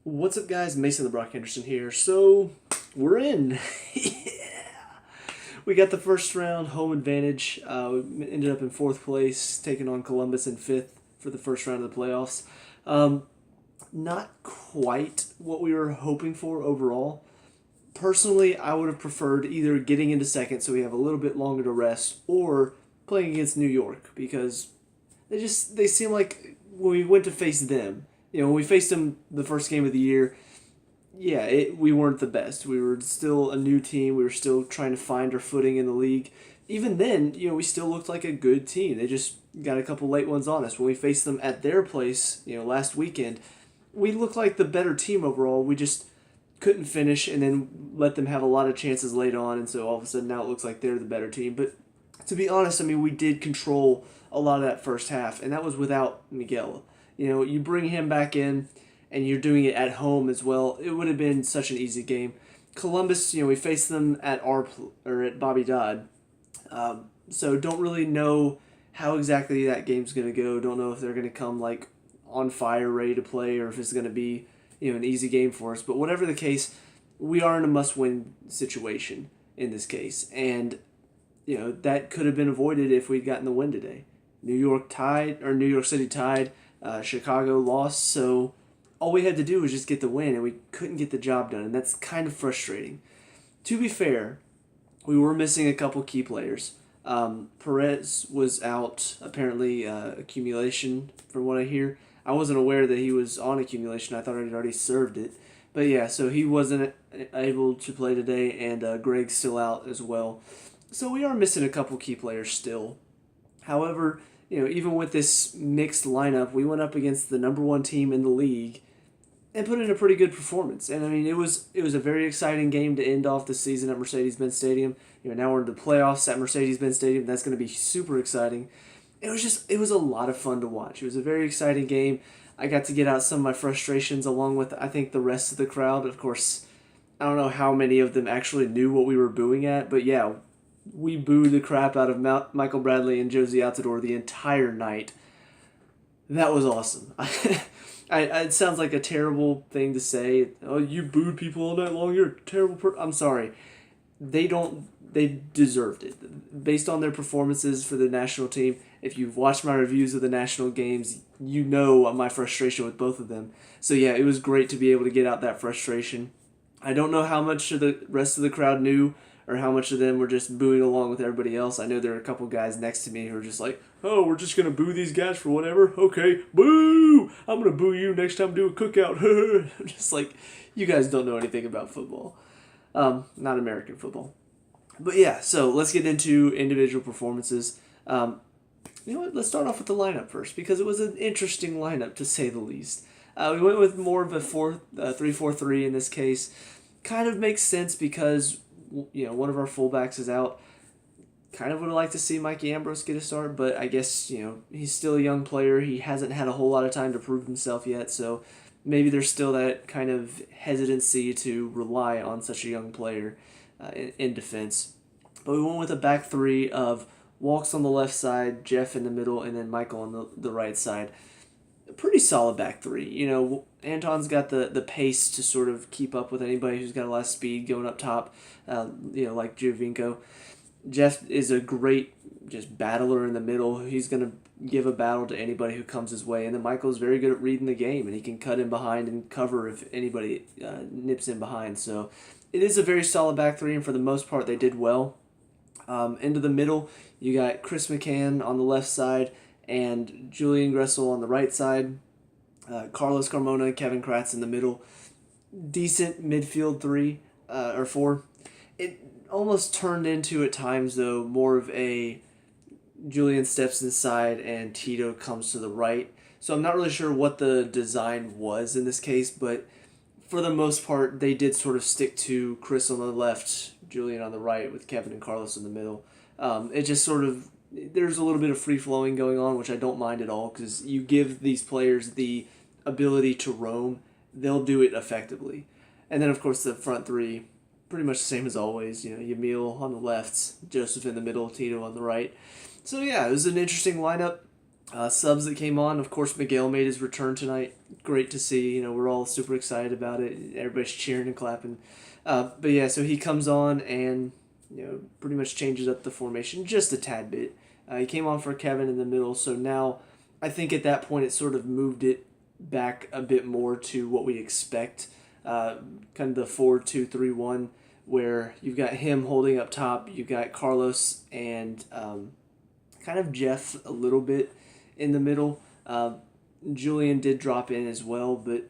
What's up, guys? Mason the Brock Henderson here. So, we're in. Yeah. We got the first round home advantage. We ended up in fourth place, taking on Columbus in fifth for the first round of the playoffs. Um, Not quite what we were hoping for overall. Personally, I would have preferred either getting into second so we have a little bit longer to rest or playing against New York because they seem like when we went to face them, when we faced them the first game of the year, yeah, we weren't the best. We were still a new team. We were still trying to find our footing in the league. Even then, we still looked like a good team. They just got a couple late ones on us. When we faced them at their place, last weekend, we looked like the better team overall. We just couldn't finish and then let them have a lot of chances late on, and so all of a sudden now it looks like they're the better team. But to be honest, I mean, we did control a lot of that first half, and that was without Miguel. You bring him back in, and you're doing it at home as well. It would have been such an easy game. Columbus, we faced them at at Bobby Dodd, so don't really know how exactly that game's going to go. Don't know if they're going to come like on fire, ready to play, or if it's going to be an easy game for us. But whatever the case, we are in a must-win situation in this case, and that could have been avoided if we'd gotten the win today. New York City tied, Chicago lost, so all we had to do was just get the win, and we couldn't get the job done, and that's kind of frustrating. To be fair, we were missing a couple key players. Perez was out, apparently accumulation, from what I hear. I wasn't aware that he was on accumulation. I thought he'd already served it. But yeah, so he wasn't able to play today, and Greg's still out as well. So we are missing a couple key players still. However, even with this mixed lineup, we went up against the number one team in the league and put in a pretty good performance. And I mean, it was a very exciting game to end off the season at Mercedes-Benz Stadium. Now we're in the playoffs at Mercedes-Benz Stadium. That's going to be super exciting. It was a lot of fun to watch. It was a very exciting game. I got to get out some of my frustrations along with, I think, the rest of the crowd. Of course, I don't know how many of them actually knew what we were booing at, but yeah, we booed the crap out of Michael Bradley and Josie Altidore the entire night. That was awesome. It sounds like a terrible thing to say. Oh, you booed people all night long. You're a terrible person. I'm sorry. They don't. They deserved it based on their performances for the national team. If you've watched my reviews of the national games, you know my frustration with both of them. So yeah, it was great to be able to get out that frustration. I don't know how much of the rest of the crowd knew or how much of them were just booing along with everybody else. I know there are a couple guys next to me who are just like, oh, we're just going to boo these guys for whatever? Okay, boo! I'm going to boo you next time I do a cookout. I'm just like, you guys don't know anything about football. Not American football. But yeah, so let's get into individual performances. You know what? Let's start off with the lineup first because it was an interesting lineup to say the least. We went with more of a 3-4-3 in this case. Kind of makes sense because one of our fullbacks is out. Kind of would like to see Mikey Ambrose get a start, but I guess he's still a young player. He hasn't had a whole lot of time to prove himself yet, so maybe there's still that kind of hesitancy to rely on such a young player in defense. But we went with a back three of Walks on the left side, Jeff in the middle, and then Michael on the right side. A pretty solid back three. Anton's got the pace to sort of keep up with anybody who's got a lot of speed going up top, like Giovinco. Jeff is a great just battler in the middle. He's going to give a battle to anybody who comes his way. And then Michael's very good at reading the game, and he can cut in behind and cover if anybody nips in behind. So it is a very solid back three, and for the most part, they did well. Into the middle, you got Chris McCann on the left side and Julian Gressel on the right side. Carlos Carmona and Kevin Kratz in the middle. Decent midfield three or four. It almost turned into, at times, though, more of a Julian steps inside and Tito comes to the right. So I'm not really sure what the design was in this case, but for the most part, they did sort of stick to Chris on the left, Julian on the right, with Kevin and Carlos in the middle. It just sort of, there's a little bit of free-flowing going on, which I don't mind at all, because you give these players the ability to roam, they'll do it effectively. And then, of course, the front three, pretty much the same as always. Yamil on the left, Joseph in the middle, Tito on the right. So, yeah, it was an interesting lineup. Subs that came on, of course, Miguel made his return tonight. Great to see. We're all super excited about it. Everybody's cheering and clapping. But yeah, so he comes on and pretty much changes up the formation just a tad bit. He came on for Kevin in the middle, so now I think at that point it sort of moved it back a bit more to what we expect, kind of the 4-2-3-1, where you've got him holding up top, you've got Carlos and kind of Jeff a little bit in the middle. Julian did drop in as well, but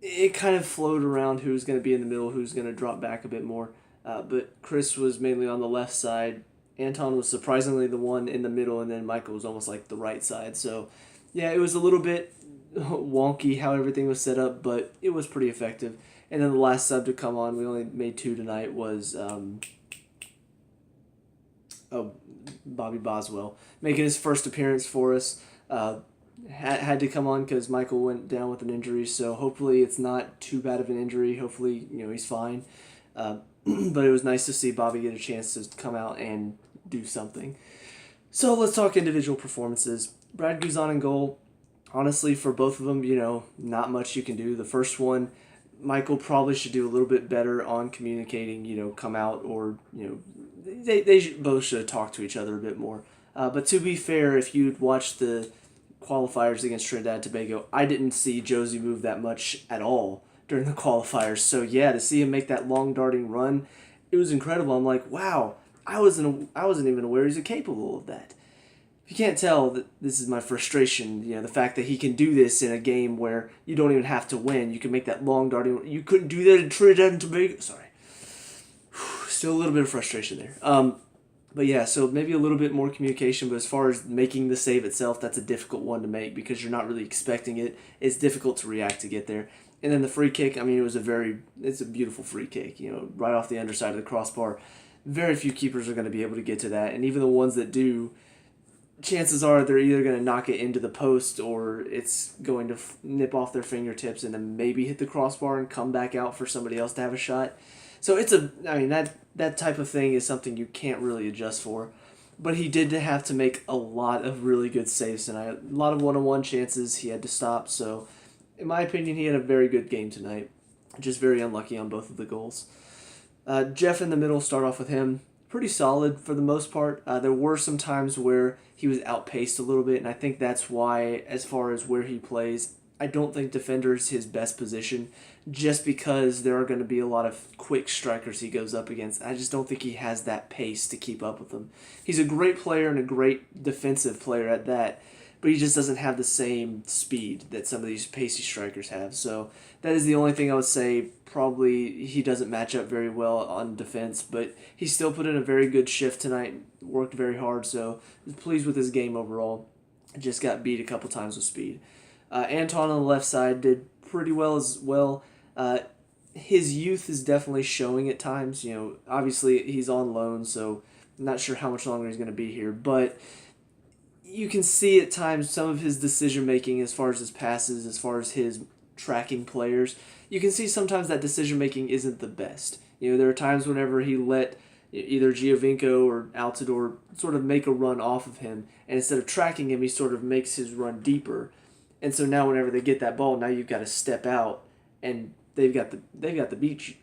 it kind of flowed around who's going to be in the middle, who's going to drop back a bit more. But Chris was mainly on the left side. Anton was surprisingly the one in the middle, and then Michael was almost like the right side. So, yeah, it was a little bit wonky how everything was set up, but it was pretty effective. And then the last sub to come on, we only made 2 tonight, was Bobby Boswell, making his first appearance for us. Had to come on because Michael went down with an injury, so hopefully it's not too bad of an injury. Hopefully, he's fine. But it was nice to see Bobby get a chance to come out and do something. So let's talk individual performances. Brad Guzan in goal. Honestly, for both of them, not much you can do. The first one, Michael probably should do a little bit better on communicating, come out, or, they both should have talked to each other a bit more. But to be fair, if you'd watched the qualifiers against Trinidad and Tobago, I didn't see Josie move that much at all during the qualifiers. So yeah, to see him make that long darting run, it was incredible. I'm like, wow, I wasn't even aware he's capable of that. If you can't tell, that this is my frustration, the fact that he can do this in a game where you don't even have to win. You can make that long darting. You couldn't do that in Trinidad and Tobago. Sorry. Still a little bit of frustration there. But yeah, so maybe a little bit more communication, but as far as making the save itself, that's a difficult one to make because you're not really expecting it. It's difficult to react to get there. And then the free kick, it's a beautiful free kick, right off the underside of the crossbar. Very few keepers are going to be able to get to that, and even the ones that do, chances are they're either going to knock it into the post or it's going to nip off their fingertips and then maybe hit the crossbar and come back out for somebody else to have a shot. So that type of thing is something you can't really adjust for. But he did have to make a lot of really good saves tonight. A lot of one-on-one chances he had to stop. So, in my opinion, he had a very good game tonight. Just very unlucky on both of the goals. Jeff in the middle, start off with him. Pretty solid for the most part. There were some times where he was outpaced a little bit, and I think that's why, as far as where he plays, I don't think defender is his best position, just because there are going to be a lot of quick strikers he goes up against. I just don't think he has that pace to keep up with them. He's a great player and a great defensive player at that, but he just doesn't have the same speed that some of these pacey strikers have. So that is the only thing I would say. Probably he doesn't match up very well on defense, but he still put in a very good shift tonight, worked very hard, so I was pleased with his game overall. Just got beat a couple times with speed. Anton on the left side did pretty well as well. His youth is definitely showing at times. Obviously he's on loan, so I'm not sure how much longer he's going to be here, but you can see at times some of his decision making as far as his passes, as far as his tracking players. You can see sometimes that decision making isn't the best. There are times whenever he let either Giovinco or Altidore sort of make a run off of him, and instead of tracking him, he sort of makes his run deeper. And so now whenever they get that ball, now you've got to step out, and they've got the beat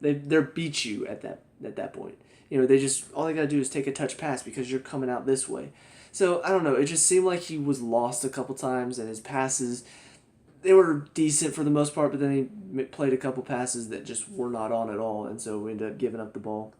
they're beat you at that point. They just, all they got to do is take a touch pass because you're coming out this way. So I don't know, it just seemed like he was lost a couple times, and his passes, they were decent for the most part, but then he played a couple passes that just were not on at all, and so we ended up giving up the ball.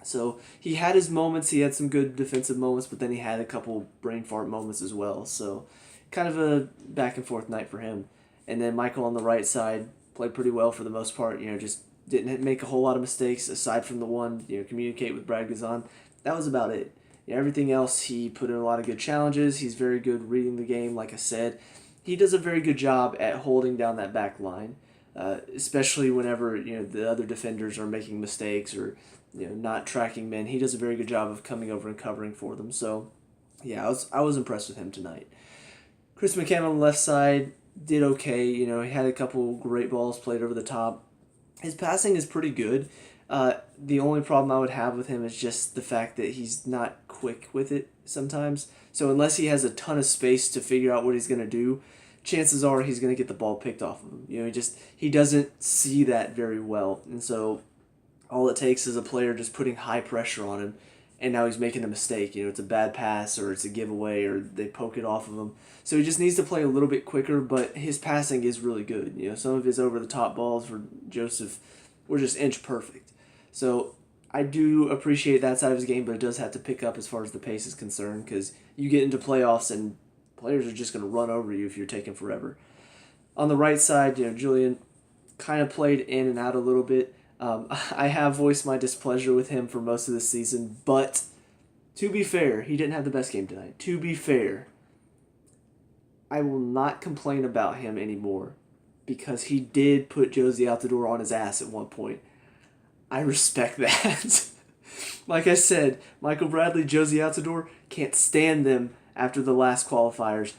So he had his moments, he had some good defensive moments, but then he had a couple brain fart moments as well. So kind of a back and forth night for him. And then Michael on the right side played pretty well for the most part. Just didn't make a whole lot of mistakes aside from the one, communicate with Brad Guzan. That was about it. Everything else, he put in a lot of good challenges. He's very good reading the game, like I said. He does a very good job at holding down that back line, especially whenever the other defenders are making mistakes or not tracking men. He does a very good job of coming over and covering for them. So, yeah, I was impressed with him tonight. Chris McCann on the left side did okay. He had a couple great balls played over the top. His passing is pretty good. The only problem I would have with him is just the fact that he's not quick with it sometimes. So unless he has a ton of space to figure out what he's going to do, chances are he's going to get the ball picked off of him. He doesn't see that very well. And so all it takes is a player just putting high pressure on him, and now he's making a mistake. It's a bad pass or it's a giveaway or they poke it off of him. So he just needs to play a little bit quicker, but his passing is really good. Some of his over-the-top balls for Joseph were just inch perfect. So I do appreciate that side of his game, but it does have to pick up as far as the pace is concerned, because you get into playoffs and players are just going to run over you if you're taking forever. On the right side, Julian kind of played in and out a little bit. I have voiced my displeasure with him for most of the season, but to be fair, he didn't have the best game tonight. To be fair, I will not complain about him anymore because he did put Josie Altidore on his ass at one point. I respect that. Like I said, Michael Bradley, Josie Altidore, can't stand them after the last qualifiers.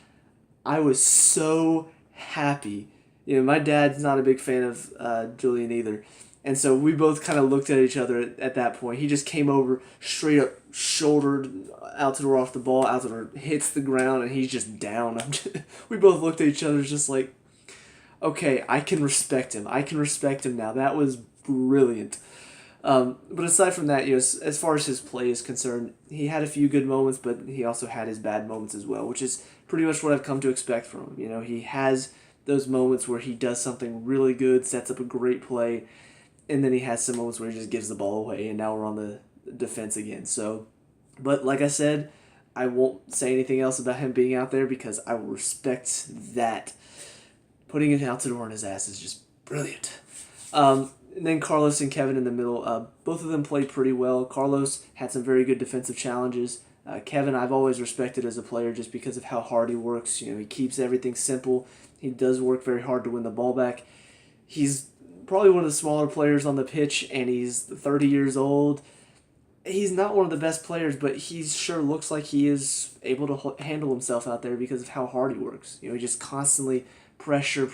I was so happy. My dad's not a big fan of Julian either. And so we both kind of looked at each other at that point. He just came over, straight up shouldered Altidore off the ball. Altidore hits the ground, and he's just down. We both looked at each other just like, okay, I can respect him. I can respect him now. That was brilliant. But aside from that, as far as his play is concerned, he had a few good moments, but he also had his bad moments as well, which is pretty much what I've come to expect from him. He has those moments where he does something really good, sets up a great play, and then he has some moments where he just gives the ball away, and now we're on the defense again. So, but like I said, I won't say anything else about him being out there because I will respect that. Putting it out to the door on his ass is just brilliant. And then Carlos and Kevin in the middle. Both of them played pretty well. Carlos had some very good defensive challenges. Kevin, I've always respected as a player just because of how hard he works. He keeps everything simple. He does work very hard to win the ball back. He's probably one of the smaller players on the pitch, and he's 30 years old. He's not one of the best players, but he sure looks like he is able to handle himself out there because of how hard he works. He just constantly pressure,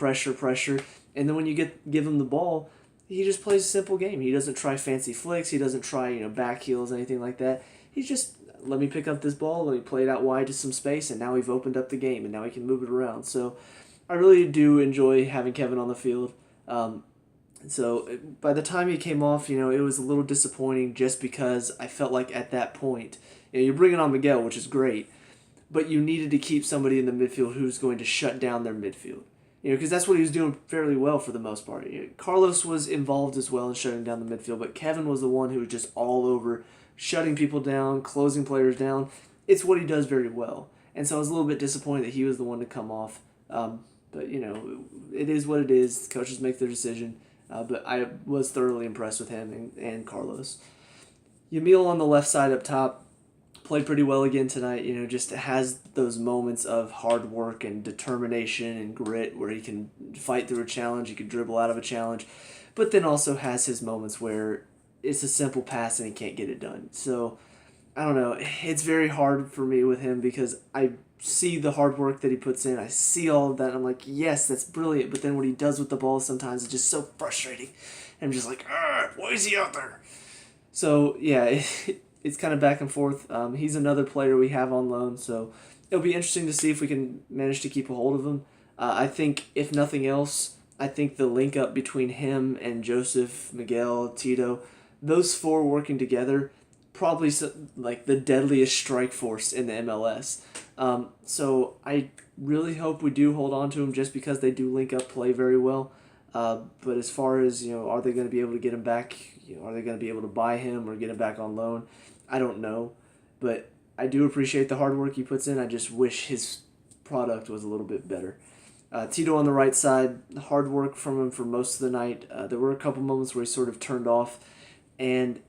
and then when you give him the ball, he just plays a simple game. He doesn't try fancy flicks. He doesn't try back heels, anything like that. He's just, let me pick up this ball, let me play it out wide to some space, and now we've opened up the game, and now he can move it around. So I really do enjoy having Kevin on the field. So by the time he came off, it was a little disappointing just because I felt like at that point, you're bringing on Miguel, which is great, but you needed to keep somebody in the midfield who's going to shut down their midfield. Because that's what he was doing fairly well for the most part. Carlos was involved as well in shutting down the midfield, but Kevin was the one who was just all over, shutting people down, closing players down. It's what he does very well. And so I was a little bit disappointed that he was the one to come off. But, it is what it is. Coaches make their decision. But I was thoroughly impressed with him and Carlos. Yamil on the left side up top played pretty well again tonight. Just has those moments of hard work and determination and grit where he can fight through a challenge, he can dribble out of a challenge, but then also has his moments where it's a simple pass and he can't get it done. So, I don't know. It's very hard for me with him because I see the hard work that he puts in. I see all of that. I'm like, yes, that's brilliant. But then what he does with the ball sometimes is just so frustrating. And I'm just like, why is he out there? So, yeah, it's kind of back and forth. He's another player we have on loan. So it'll be interesting to see if we can manage to keep a hold of him. I think, if nothing else, I think the link up between him and Joseph, Miguel, Tito, those four working together, probably like the deadliest strike force in the MLS. So I really hope we do hold on to him just because they do link up play very well. But as far as, are they going to be able to get him back? Are they going to be able to buy him or get him back on loan? I don't know. But I do appreciate the hard work he puts in. I just wish his product was a little bit better. Tito on the right side, hard work from him for most of the night. There were a couple moments where he sort of turned off, and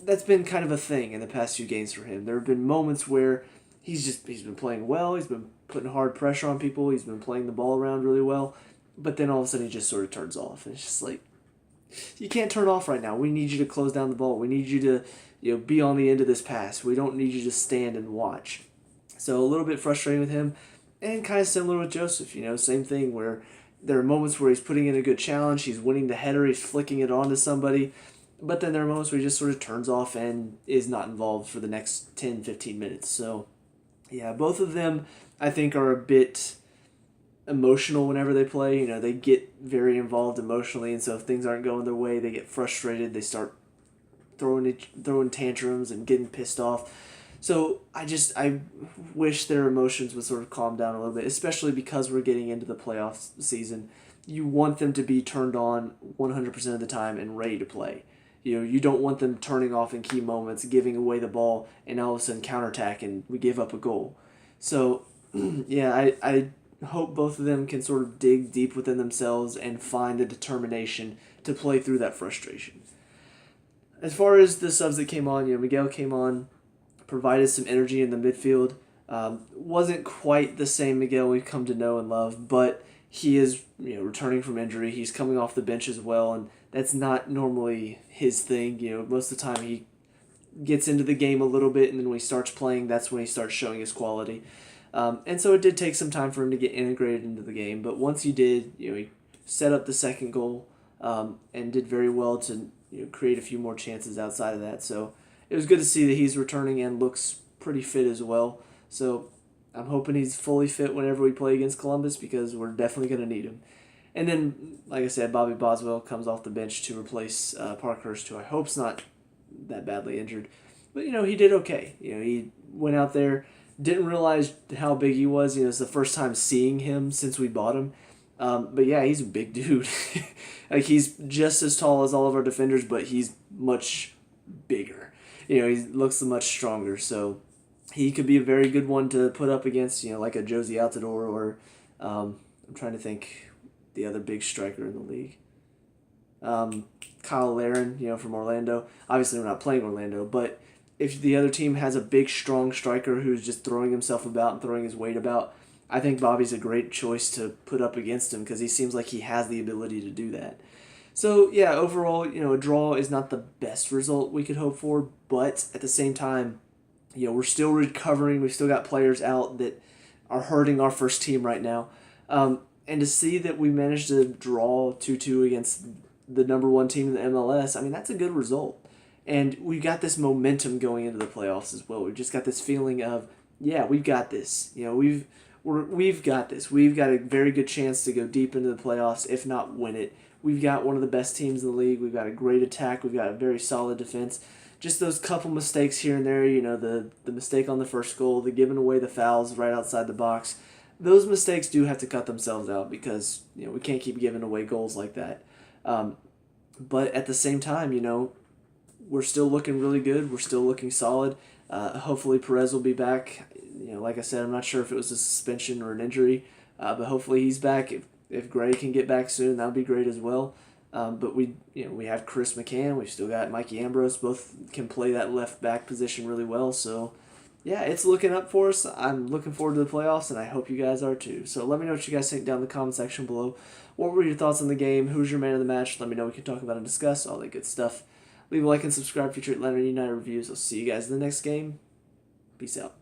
that's been kind of a thing in the past few games for him. There have been moments where he's been playing well, he's been putting hard pressure on people, he's been playing the ball around really well, but then all of a sudden he just sort of turns off. And it's just like, you can't turn off right now. We need you to close down the ball. We need you to be on the end of this pass. We don't need you to stand and watch. So a little bit frustrating with him, and kind of similar with Joseph. Same thing where there are moments where he's putting in a good challenge, he's winning the header, he's flicking it onto somebody, But then there are moments where he just sort of turns off and is not involved for the next 10, 15 minutes. So, yeah, both of them, I think, are a bit emotional whenever they play. You know, they get very involved emotionally, and so if things aren't going their way, they get frustrated. They start throwing tantrums and getting pissed off. So I wish their emotions would sort of calm down a little bit, especially because we're getting into the playoff season. You want them to be turned on 100% of the time and ready to play. You know, you don't want them turning off in key moments, giving away the ball, and all of a sudden counterattack and we give up a goal. So, yeah, I hope both of them can sort of dig deep within themselves and find the determination to play through that frustration. As far as the subs that came on, Miguel came on, provided some energy in the midfield. Wasn't quite the same Miguel we've come to know and love, but he is returning from injury. He's coming off the bench as well, and that's not normally his thing. Most of the time he gets into the game a little bit, and then when he starts playing, that's when he starts showing his quality. And so it did take some time for him to get integrated into the game, but once he did, he set up the second goal and did very well to create a few more chances outside of that. So it was good to see that he's returning and looks pretty fit as well. So I'm hoping he's fully fit whenever we play against Columbus because we're definitely going to need him. And then, like I said, Bobby Boswell comes off the bench to replace Parkhurst, who I hope's not that badly injured. But, he did okay. He went out there, didn't realize how big he was. It's the first time seeing him since we bought him. But yeah, he's a big dude. Like, he's just as tall as all of our defenders, but he's much bigger. He looks much stronger. So he could be a very good one to put up against, like a Josie Altidore or I'm trying to think the other big striker in the league. Kyle Larin, from Orlando. Obviously, we're not playing Orlando, but if the other team has a big, strong striker who's just throwing himself about and throwing his weight about, I think Bobby's a great choice to put up against him because he seems like he has the ability to do that. So, yeah, overall, a draw is not the best result we could hope for, but at the same time, we're still recovering. We've still got players out that are hurting our first team right now. And to see that we managed to draw 2-2 against the number one team in the MLS, that's a good result. And we've got this momentum going into the playoffs as well. We've just got this feeling of, yeah, we've got this. We've got this. We've got a very good chance to go deep into the playoffs, if not win it. We've got one of the best teams in the league. We've got a great attack. We've got a very solid defense. Just those couple mistakes here and there, the mistake on the first goal, the giving away the fouls right outside the box. Those mistakes do have to cut themselves out because, we can't keep giving away goals like that. But at the same time, we're still looking really good. We're still looking solid. Hopefully Perez will be back. Like I said, I'm not sure if it was a suspension or an injury, but hopefully he's back. If Gray can get back soon, that would be great as well. But we have Chris McCann. We've still got Mikey Ambrose. Both can play that left back position really well. So, yeah, it's looking up for us. I'm looking forward to the playoffs, and I hope you guys are too. So let me know what you guys think down in the comment section below. What were your thoughts on the game? Who's your man of the match? Let me know. We can talk about and discuss all that good stuff. Leave a like and subscribe for future Atlanta United reviews. I'll see you guys in the next game. Peace out.